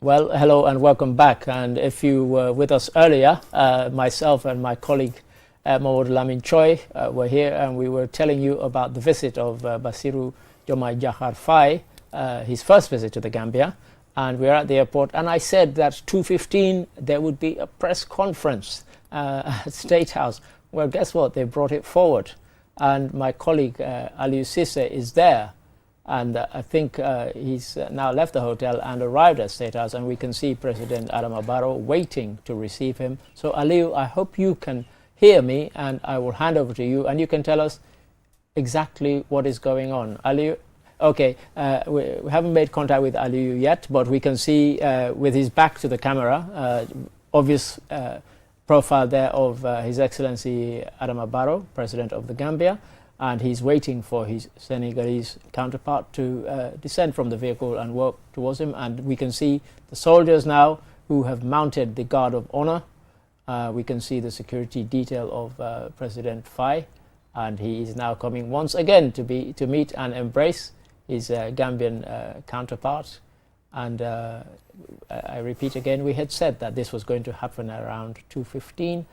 Well, hello and welcome back. And if you were with us earlier, myself and my colleague Mamoud Lamin Choi were here, and we were telling you about the visit of Bassirou Diomaye Diakhar Faye, his first visit to the Gambia. And we were at the airport, and I said that 2:15 there would be a press conference at State House. Well, guess what? They brought it forward. And my colleague Aliou Cissé is there. And I think he's now left the hotel and arrived at State House, and we can see President Adama Barrow waiting to receive him. So Aliou, I hope you can hear me, and I will hand over to you, and you can tell us exactly what is going on. Aliou, okay, we haven't made contact with Aliou yet, but we can see with his back to the camera, obvious profile there of His Excellency Adama Barrow, President of the Gambia. And he's waiting for his Senegalese counterpart to descend from the vehicle and walk towards him. And we can see the soldiers now who have mounted the guard of honor. We can see the security detail of President Faye, and he is now coming once again to meet and embrace his Gambian counterpart. And I repeat again, we had said that this was going to happen around 2:15.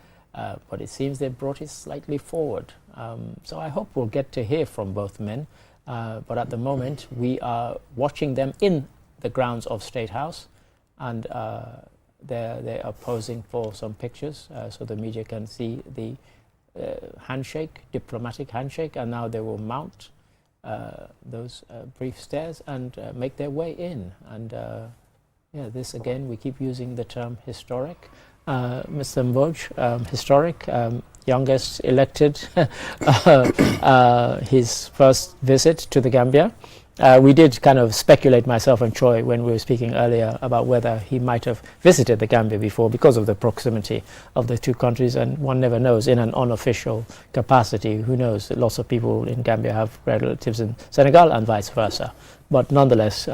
But it seems they brought it slightly forward. So I hope we'll get to hear from both men. But at the moment, we are watching them in the grounds of State House. And they are posing for some pictures so the media can see the handshake, diplomatic handshake. And now they will mount those brief stairs and make their way in. And yeah, this again, we keep using the term historic. Mr. Mboj, historic, youngest elected, his first visit to the Gambia. We did kind of speculate, myself and Choi, when we were speaking earlier about whether he might have visited the Gambia before because of the proximity of the two countries, and one never knows in an unofficial capacity. Who knows? Lots of people in Gambia have relatives in Senegal and vice versa. But nonetheless,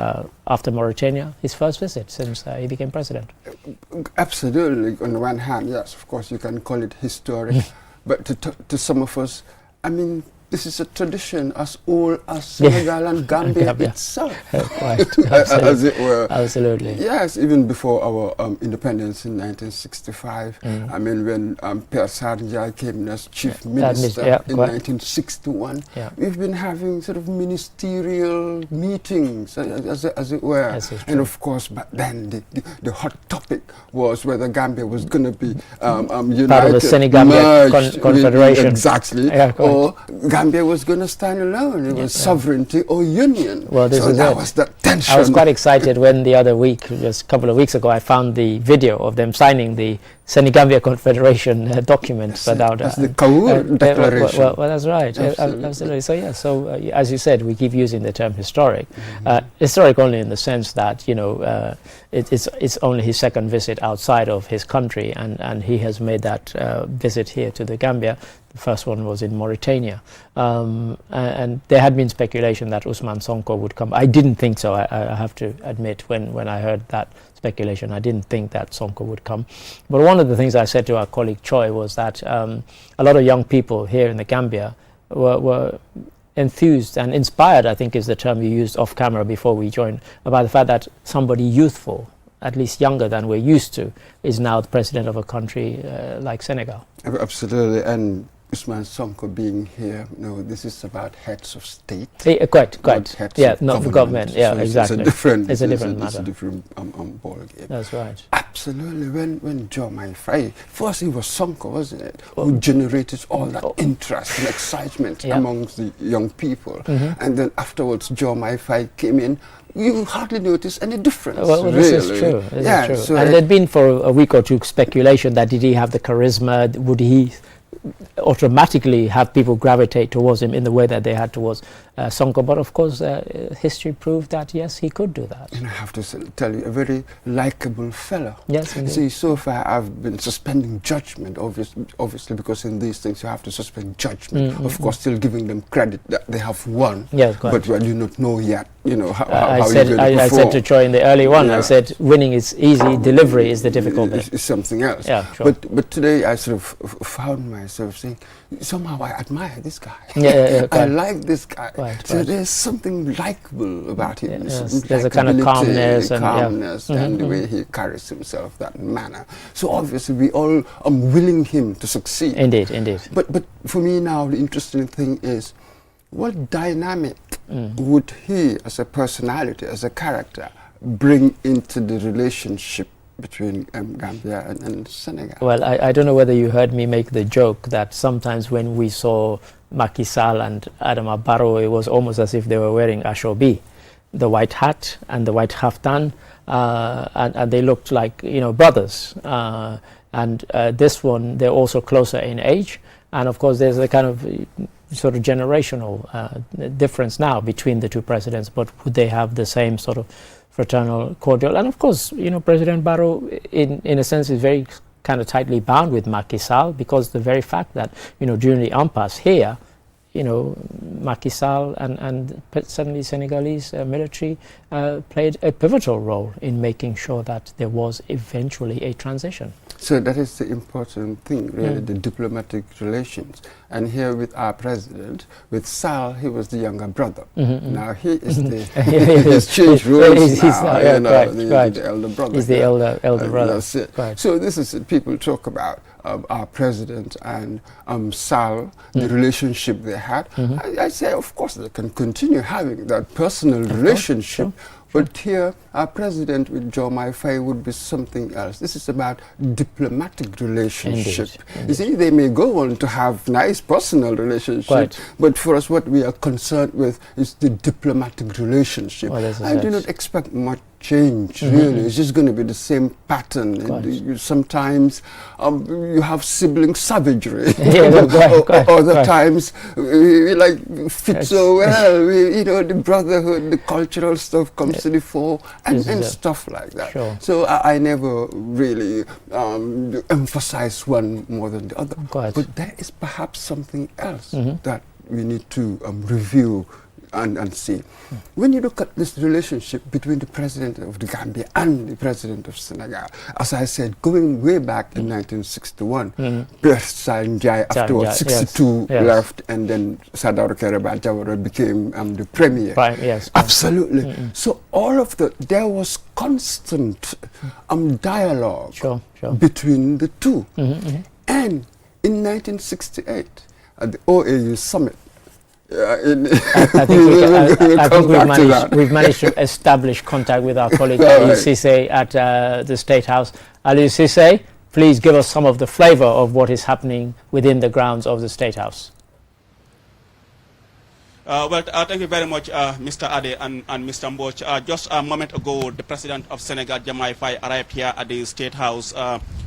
after Mauritania, his first visit since he became president. Absolutely. On the one hand, yes, of course, you can call it historic. But to some of us, I mean, this is a tradition as old as Senegal and Gambia itself. Right. As it were. Absolutely. Yes, even before our independence in 1965. I mean, when Pierre Sardinia came as chief minister in 1961, we've been having sort of ministerial meetings, as it were. Yes, and of course, back then, the hot topic was whether Gambia was going to be united, part of the Senegambia Confederation. Exactly. Or Gambia was going to stand alone. It was sovereignty or union. Well, this so is that was the tension. I was quite excited when the other week, just a couple of weeks ago, I found the video of them signing the Senegambia Confederation document. That's the Kaur Declaration. Well, that's right. Absolutely. So yeah. So as you said, we keep using the term historic. Historic only in the sense that it's only his second visit outside of his country, and he has made that visit here to the Gambia. The first one was in Mauritania, and there had been speculation that Ousmane Sonko would come. I didn't think so. I have to admit, when I heard that speculation, I didn't think that Sonko would come. But one of the things I said to our colleague Choi was that a lot of young people here in the Gambia were enthused and inspired, I think is the term you used off camera before we joined, about the fact that somebody youthful, at least younger than we're used to, is now the president of a country like Senegal. Absolutely. And Ousmane Sonko being here, this is about heads of state. Quite. Yeah, not the government. Yeah, so exactly. It's a different matter. It's a different ball game. That's right. Absolutely. When Diomaye Faye, first it was Sonko, wasn't it, who generated all that interest and excitement amongst the young people. And then afterwards, Diomaye Faye came in. You hardly notice any difference. Well, really. This is true. This is true. So and there'd been for a week or two speculation that did he have the charisma? Would he automatically have people gravitate towards him in the way that they had towards Sonko? But of course, history proved that yes, he could do that. And I have to tell you, a very likable fellow. Yes, indeed. See, so far I've been suspending judgment, obviously, because in these things you have to suspend judgment. Of course, still giving them credit that they have won. Yes, quite. But we do not know yet, how I you're going to perform. I said to Choi in the early one, I said, winning is easy, delivery is the difficult bit. It's something else. Yeah, sure. But today I sort of found myself saying, somehow I admire this guy. Yeah, I like this guy. So there's something likable about him. There's a kind of calmness and the way he carries himself, that manner. So obviously we all are willing him to succeed. Indeed, indeed. But for me now, the interesting thing is, what dynamic would he, as a personality, as a character, bring into the relationship between Gambia and Senegal? Well, I don't know whether you heard me make the joke that sometimes when we saw Macky Sall and Adama Barrow, it was almost as if they were wearing Ashobi, the white hat and the white kaftan, and they looked like, you know, brothers. And this one, they're also closer in age. And of course, there's a kind of sort of generational difference now between the two presidents, but would they have the same sort of fraternal, cordial? And of course, you know, President Barrow, in a sense, is very kind of tightly bound with Macky Sall, because the very fact that, you know, during the impasse here, you know, Macky Sall and certainly Senegalese military played a pivotal role in making sure that there was eventually a transition. So that is the important thing, really, the diplomatic relations. And here with our president, with Sall, he was the younger brother. Now he is the, he's changed roles now, you know, the elder brother. He's the elder brother. That's it. So this is it. People talk about our president and Sall, the relationship they had. I say, of course, they can continue having that personal relationship. But here, our president with Diomaye Faye would be something else. This is about diplomatic relationship. Indeed. You see, they may go on to have nice personal relationship, but for us, what we are concerned with is the diplomatic relationship. I do not expect much change, really. It's just going to be the same pattern. Sometimes you have sibling savagery. Other times, like fit so well. You know, the brotherhood, the cultural stuff comes to the fore, and stuff like that. So I never really emphasize one more than the other. But there is perhaps something else that we need to review and see. When you look at this relationship between the president of the Gambia and the president of Senegal, as I said, going way back in 1961, Pierre Sanjay afterwards 62 left, and then Sadar Kereba Jawara became the premier. Absolutely. So all of there was constant dialogue between the two. And in 1968, at the OAU summit, I think we've managed to establish contact with our colleague Ali Cisse at the State House. Ali Cisse, please give us some of the flavor of what is happening within the grounds of the State House. Thank you very much, Mr. Ade and Mr. Mboch. Just a moment ago, the president of Senegal, Diomaye Faye, arrived here at the State House,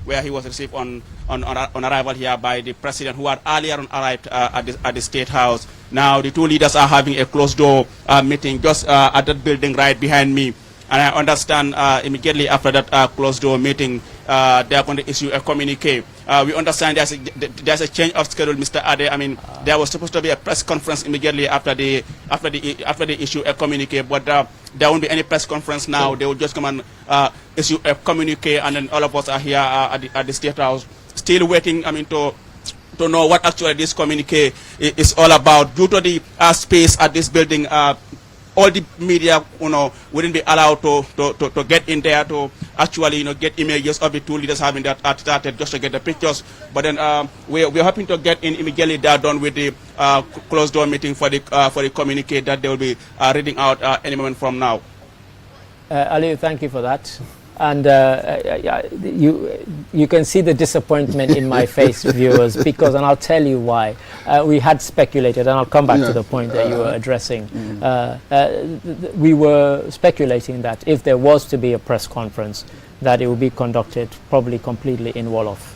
where he was received on arrival here by the president, who had earlier on arrived at the State House. Now, the two leaders are having a closed-door meeting just at that building right behind me. And I understand immediately after that closed-door meeting, they are going to issue a communique. We understand there's a change of schedule, Mr. Ade. I mean, there was supposed to be a press conference immediately after they issue a communique, but there won't be any press conference now. They will just come and issue a communique, and then all of us are here at the State House, still waiting. I mean, to know what actually this communique is all about. Due to the space at this building, all the media, you know, wouldn't be allowed to get in there to actually, you know, get images of the two leaders having that started just to get the pictures. But then we're hoping to get in immediately. They're done with the closed door meeting for the communique that they will be reading out any moment from now. Ali, thank you for that. And you can see the disappointment in my face, viewers, because, and I'll tell you why. We had speculated, and I'll come back to the point that you were addressing. We were speculating that if there was to be a press conference, that it would be conducted probably completely in Wolof.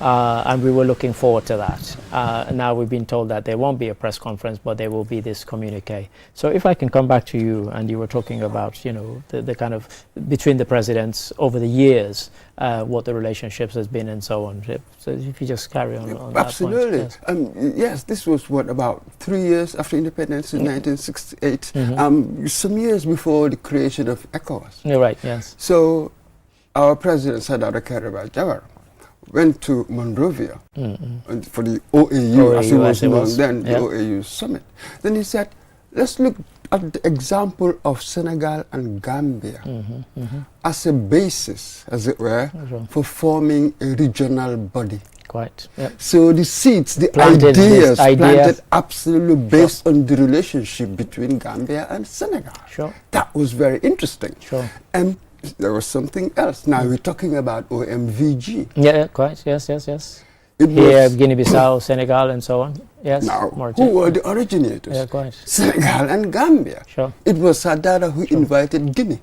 And we were looking forward to that. Now we've been told that there won't be a press conference, but there will be this communique. So if I can come back to you, and you were talking about, you know, the kind of between the presidents over the years, what the relationships has been and so on. So if you just carry on that point. Absolutely. Yes, this was what, about 3 years after independence in 1968, some years before the creation of ECOWAS. You're right, yes. So our president, Sadar Kereba Jawara, went to Monrovia for the OAU, as it was known then, the OAU summit. Then he said, let's look at the example of Senegal and Gambia as a basis, as it were, for forming a regional body. Quite. Yep. So the seeds, the ideas planted absolutely based on the relationship between Gambia and Senegal. Sure. That was very interesting. Sure. And there was something else. Now we're talking about OMVG. Yeah, quite. Yes, yes, yes. It here, Guinea-Bissau, Senegal, and so on. Yes. Now, who were the originators? Yeah, quite. Senegal and Gambia. Sure. It was Sadara who invited Guinea.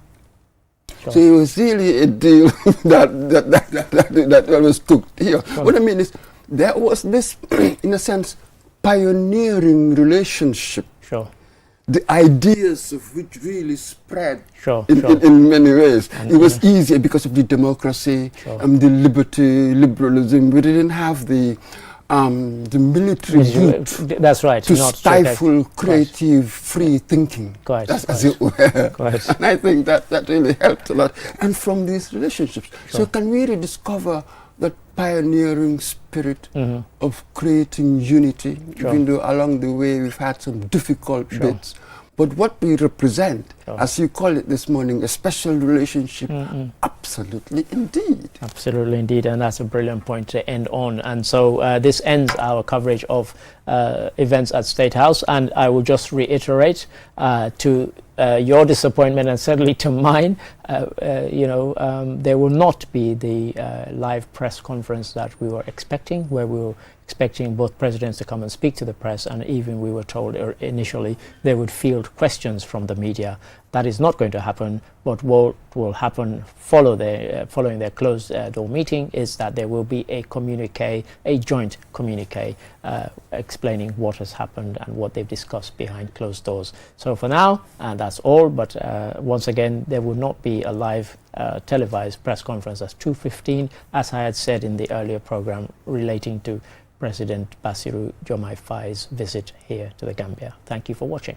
Sure. So it was really a deal that was cooked here. Sure. What I mean is, there was this, in a sense, pioneering relationship. Sure. The ideas of which really spread sure, in many ways. And it was easier because of the democracy and the liberty, liberalism. We didn't have the military youth. That's right. To stifle creative, free thinking. Quite. That's as it were. Quite. And I think that really helped a lot. And from these relationships. Sure. So can we rediscover that pioneering spirit of creating unity, even though along the way we've had some difficult bits. But what we represent, as you call it this morning, a special relationship, absolutely indeed. Absolutely indeed, and that's a brilliant point to end on. And so this ends our coverage of events at State House, and I will just reiterate to your disappointment and certainly to mine, there will not be the live press conference that we were expecting, where we were expecting both presidents to come and speak to the press, and even we were told initially they would field questions from the media. That is not going to happen, but what will happen following their closed door meeting is that there will be a communique, a joint communique, explaining what has happened and what they've discussed behind closed doors. So for now, and that's all, but once again, there will not be a live televised press conference at 2:15, as I had said in the earlier program relating to President Bassirou Diomaye Faye's visit here to the Gambia. Thank you for watching.